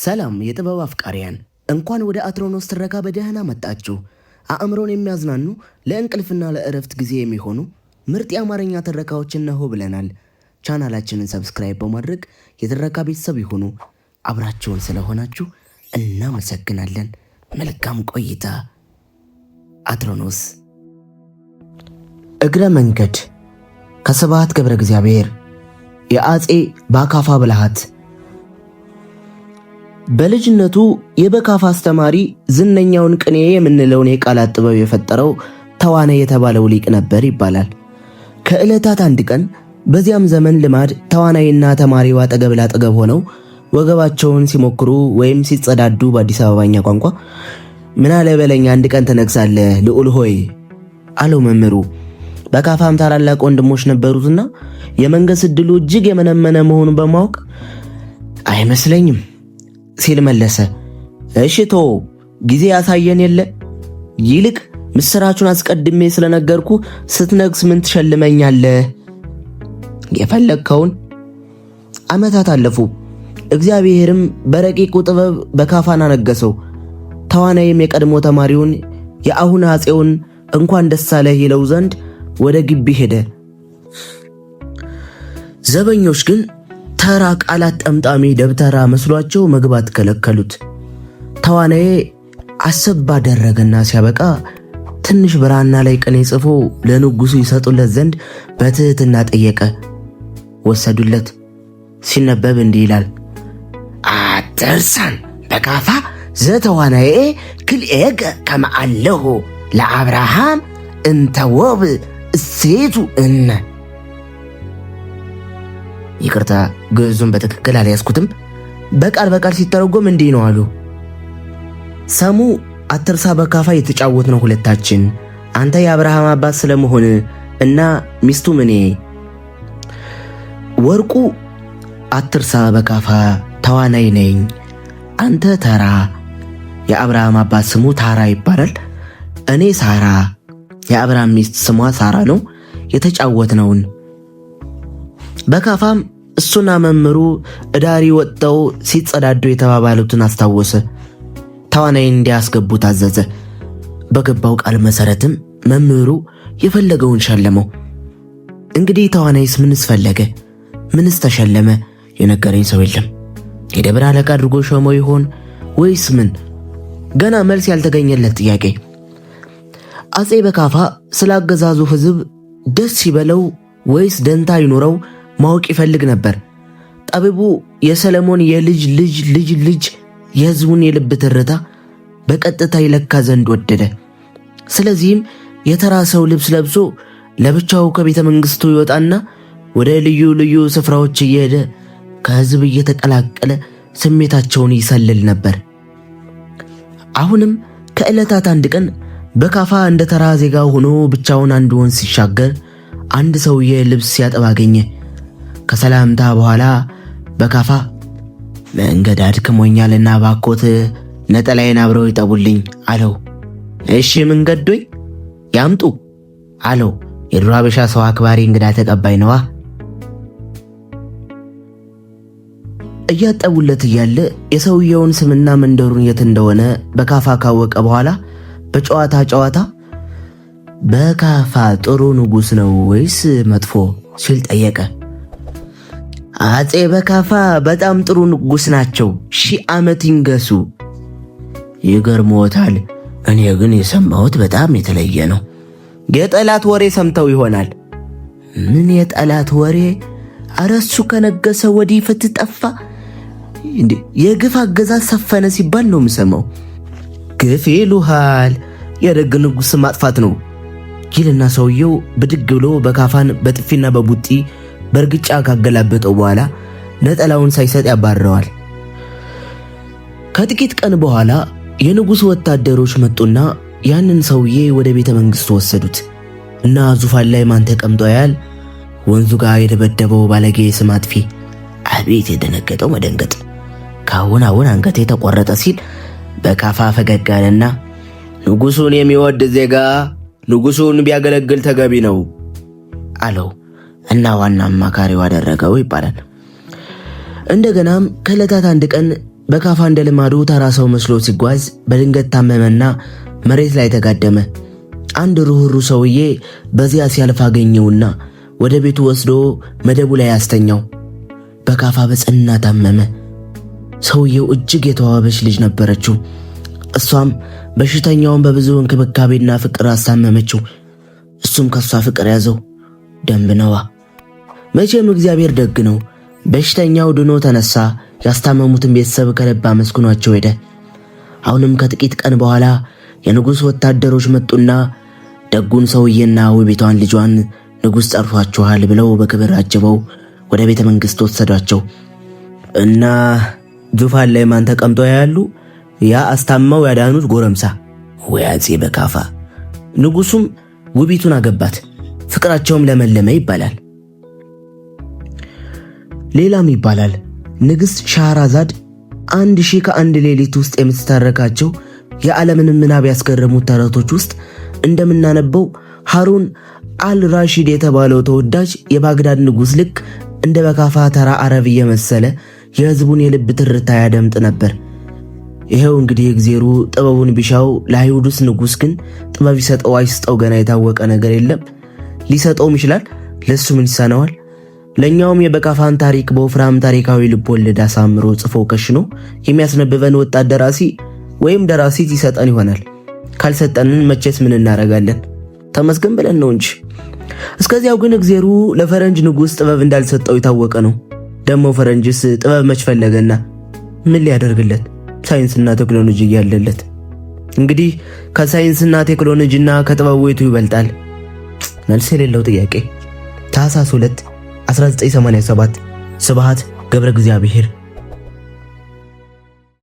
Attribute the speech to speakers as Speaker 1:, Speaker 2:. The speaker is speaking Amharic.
Speaker 1: ሰላም የጥበብ አፍቃሪያን፣ እንኳን ወደ አትሮኖስ ትረካ በደህና መጣችሁ። አእምሮን የሚያዝናኑ ለእንቅልፍና ለእረፍት ጊዜ የሚሆኑ ምርጥ የአማርኛ ትረካዎችን ነሆ ብለናል። ቻናላችንን ሰብስክራይብ በማድረግ የትረካ ቤተሰብ ይሁኑ። አብራችሁን ስለሆናችሁ እናመሰግናለን። መልካም ቆይታ። አትሮኖስ። እግረ መንገድ ከስብሐት ገብረ እግዚአብሔር። የአፄ በካፋ ብልሃት። በልጅነቱ የበካፋ አስተማሪ ዝነኛውን ቅኔ የምንለውን የቃላት ጥበብ የፈጠረው ተዋናይ የተባለው ሊቅ ነበር ይባላል። ከዕለታት አንድ ቀን በዚያም ዘመን ልማድ ተዋናይና ተማሪው አጠገብ ላጠገብ ሆነው ወገባቸውን ሲሞክሩ ወይም ሲጸዳዱ በአዲስ አበባኛ ቋንቋ ምን አለ በለኝ አንድ ቀን ትነግሳለህ ልዑል ሆይ አለው መምህሩ። በካፋም ታላላቅ ወንድሞች ነበሩትና የመንገስ ዕድሉ እጅግ የመነመነ መሆኑን በማወቅ አይመስለኝም ሲል መለሰ። እሽቶ ጊዜ ያሳየን የለ ይልቅ ምስራቹን አስቀድሜ ስለነገርኩ ስትነግስ ምን ትሸልመኛለህ? የፈለግከውን። ዓመታት አለፉ። እግዚአብሔርም በረቂቁ ጥበብ በካፋን አነገሰው። ተዋናይም የቀድሞ ተማሪውን የአሁን አፄውን እንኳን ደስ አለህ ይለው ዘንድ ወደ ግቢ ሄደ። ዘበኞች ግን ተራ ቃላት ጠምጣሚ ደብተራ መስሏቸው መግባት ከለከሉት። ተዋናዬ አሰብ ባደረገና ሲያበቃ ትንሽ ብራና ላይ ቅኔ ጽፎ ለንጉሱ ይሰጡለት ዘንድ በትህትና ጠየቀ። ወሰዱለት። ሲነበብ እንዲህ ይላል። አትርሳን በካፋ ዘተዋናዬ ክልኤገ ከመአለሁ ለአብርሃም እንተወብ እሴቱ እነ። ይቅርታ ግዕዙን በትክክል አልያዝኩትም። በቃል በቃል ሲተረጎም እንዲህ ነው አሉ። ሰሙ አትርሳ በካፋ የተጫወትነው ሁለታችን፣ አንተ የአብርሃም አባት ስለመሆን እና ሚስቱ እኔ። ወርቁ አትርሳ በካፋ ተዋናይ ነኝ፣ አንተ ተራ። የአብርሃም አባት ስሙ ታራ ይባላል። እኔ ሳራ፣ የአብርሃም ሚስት ስሟ ሳራ ነው። የተጫወትነውን በካፋም እሱና መምህሩ እዳሪ ወጥተው ሲጸዳዱ የተባባሉትን አስታወሰ። ተዋናይ እንዲያስገቡ ታዘዘ። በገባው ቃል መሰረትም መምህሩ የፈለገውን ሸለመው። እንግዲህ ተዋናይስ ምንስ ፈለገ? ምንስ ተሸለመ? የነገረኝ ሰው የለም። የደብረ አለቃ አድርጎ ሾመው ይሆን ወይስ ምን? ገና መልስ ያልተገኘለት ጥያቄ። አፄ በካፋ ስላገዛዙ ሕዝብ ደስ ይበለው ወይስ ደንታ ይኖረው ማወቅ ይፈልግ ነበር። ጠቢቡ የሰለሞን የልጅ ልጅ ልጅ ልጅ የሕዝቡን የልብ ትርታ በቀጥታ ይለካ ዘንድ ወደደ። ስለዚህም የተራ ሰው ልብስ ለብሶ ለብቻው ከቤተ መንግሥቱ ይወጣና ወደ ልዩ ልዩ ስፍራዎች እየሄደ ከሕዝብ እየተቀላቀለ ስሜታቸውን ይሰልል ነበር። አሁንም ከዕለታት አንድ ቀን በካፋ እንደ ተራ ዜጋ ሆኖ ብቻውን አንድ ወንዝ ሲሻገር አንድ ሰውዬ ልብስ ሲያጠብ አገኘ። ከሰላምታ በኋላ በካፋ መንገድ አድክሞኛልና ባኮት ነጠላዬን አብረው ይጠቡልኝ አለው። እሺ ምን ገዶኝ ያምጡ አለው። የድሮ አበሻ ሰው አክባሪ እንግዳ ተቀባይ ነዋ። እያጠቡለት እያለ የሰውየውን ስምና መንደሩን የት እንደሆነ በካፋ ካወቀ በኋላ በጨዋታ በካፋ ጥሩ ንጉሥ ነው ወይስ መጥፎ ሲል ጠየቀ። አፄ በካፋ በጣም ጥሩ ንጉሥ ናቸው፣ 1000 ዓመት ይንገሱ። ይገርሞታል። እኔ ግን የሰማሁት በጣም የተለየ ነው። የጠላት ወሬ ሰምተው ይሆናል። ምን የጠላት ወሬ? ኧረ እሱ ከነገሰ ወዲህ ፍትህ ጠፋ። የግፍ አገዛዝ ሰፈነ ሲባል ነው የምሰማው። ግፍ ይሉሃል፣ የደግ ንጉሥ ማጥፋት ነው ይልና ሰውየው ብድግ ብሎ በካፋን በጥፊና በቡጢ በእርግጫ ካገላበጠው በኋላ ነጠላውን ሳይሰጥ ያባረዋል። ከጥቂት ቀን በኋላ የንጉሥ ወታደሮች መጡና ያንን ሰውዬ ወደ ቤተ መንግሥቱ ወሰዱት እና ዙፋን ላይ ማን ተቀምጦ ያያል? ወንዙ ጋር የደበደበው ባለጌ ስም አጥፊ። አቤት የደነገጠው መደንገጥ! ካሁን አንገቴ ተቆረጠ ሲል በካፋ ፈገግ አለና ንጉሡን የሚወድ ዜጋ ንጉሡን ቢያገለግል ተገቢ ነው አለው እና ዋና አማካሪው አደረገው ይባላል። እንደገናም ከዕለታት አንድ ቀን በካፋ እንደ ልማዱ ተራ ሰው መስሎ ሲጓዝ በድንገት ታመመና መሬት ላይ ተጋደመ። አንድ ሩህሩህ ሰውዬ በዚያ ሲያልፍ አገኘውና ወደ ቤቱ ወስዶ መደቡ ላይ ያስተኛው። በካፋ በጽና ታመመ። ሰውየው እጅግ የተዋበች ልጅ ነበረችው። እሷም በሽተኛውን በብዙ እንክብካቤና ፍቅር አሳመመችው። እሱም ከሷ ፍቅር ያዘው። ደንብ ነዋ። መቼም እግዚአብሔር ደግ ነው። በሽተኛው ድኖ ተነሳ። ያስታመሙትን ቤተሰብ ከልብ አመስግኗቸው ሄደ። አሁንም ከጥቂት ቀን በኋላ የንጉሥ ወታደሮች መጡና ደጉን ሰውዬና ውቢቷን ልጇን ንጉሥ ጠርቷቸዋል ብለው በክብር አጅበው ወደ ቤተ መንግሥት ወሰዷቸው። እና ዙፋን ላይ ማን ተቀምጦ ያሉ? ያ አስታማው ያዳኑት ጎረምሳ ወይ አፄ በካፋ። ንጉሡም ውቢቱን አገባት። ፍቅራቸውም ለመለመ ይባላል። ሌላም ይባላል ንግሥት ሻህራዛድ 1001 ሌሊት ውስጥ የምትተረካቸው የዓለምን ምናብ ያስገረሙት ተረቶች ውስጥ እንደምናነበው ሃሩን አልራሺድ የተባለው ተወዳጅ የባግዳድ ንጉሥ ልክ እንደ በካፋ ተራ አረብ የመሰለ የሕዝቡን የልብ ትርታ ያደምጥ ነበር። ይሄው እንግዲህ እግዚአብሔሩ ጥበቡን ቢሻው ለአይሁድስ ንጉሥ ግን ጥበብ ይሰጠው አይስጠው ገና የታወቀ ነገር የለም። ሊሰጠውም ይችላል። ለሱ ምን ይሳነዋል? ለኛውም የበካፋን ታሪክ በወፍራም ታሪካዊ ልቦለድ አሳምሮ ጽፎ ከሽኖ የሚያስነብበን ወጣት ደራሲ ወይም ደራሲት ይሰጠን ይሆናል። ካልሰጠንን መቼስ ምን እናረጋለን? ተመስገን ብለን ነው እንጂ። እስከዚያው ግን እግዚአብሔሩ ለፈረንጅ ንጉሥ ጥበብ እንዳልሰጠው የታወቀ ነው። ደሞ ፈረንጅስ ጥበብ መች ፈለገና ምን ሊያደርግለት? ሳይንስና ቴክኖሎጂ ያለለት። እንግዲህ ከሳይንስና ቴክኖሎጂና ከጥበቡ የቱ ይበልጣል? መልስ የሌለው ጥያቄ። ታኅሳስ 2 1987 ስብሐት ገብረ እግዚአብሔር